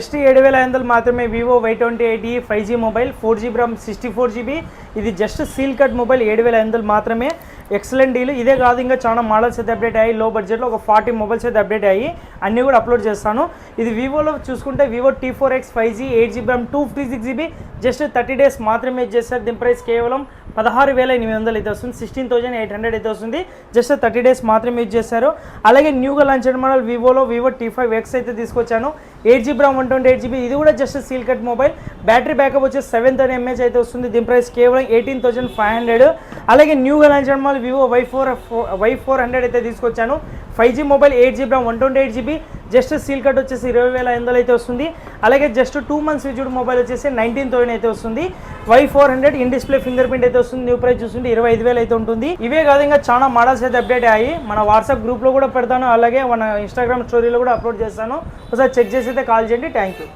just 7500 మాత్రమే Vivo Y28e 5G mobile 4GB RAM 64GB ఇది just seal cut mobile 7500 మాత్రమే excellent deal ఇదే కాదు ఇంకా చాలా మోడల్స్ అయితే అప్డేట్ అయ్యాయి లో బడ్జెట్లో ఒక 40 మొబైల్స్ అయితే అప్డేట్ అయ్యి అన్నీ కూడా అప్లోడ్ చేస్తాను ఇది వివోలో చూసుకుంటే Vivo T4X 5G 8GB RAM 256GB just 30 days మాత్రమే చేస్తారు దీని ప్రైస్ కేవలం 16,800 అయితే వస్తుంది 16,800 అయితే వస్తుంది జస్ట్ 30 డేస్ మాత్రమే యూజ్ చేశారు అలాగే న్యూగా లాంచ్ అయిన మోడల్ వివోలో వివో T5X అయితే తీసుకొచ్చాను 8GB RAM 128GB ఇది కూడా just seal cut mobile battery backup వచ్చేసి 7000 mAh అయితే వస్తుంది దీని ప్రైస్ కేవలం 18,500 అలాగే న్యూగా లాంచ్ అయిన మోడల్ వివో Y400 అయితే తీసుకొచ్చాను 5G mobile 8GB RAM 128GB just seal cut వచ్చేసి 20,500 అయితే వస్తుంది అలాగే జస్ట్ 2 months యూజ్డ్ మొబైల్ వచ్చేసి 19,000 అయితే వస్తుంది Y400 in display finger print అయితే వస్తుంది న్యూ ప్రైస్ చూస్తుంటే 25,000 అయితే ఉంటుంది ఇవే కాదు ఇంకా చాలా మోడల్స్ అయితే అప్డేట్ అయ్యాయి మన వాట్సాప్ గ్రూప్లో కూడా పెడతాను అలాగే మన ఇన్స్టాగ్రామ్ స్టోరీలో కూడా అప్లోడ్ చేస్తాను ఒకసారి చెక్ చేసి అయితే కాల్ చేయండి థ్యాంక్ యూ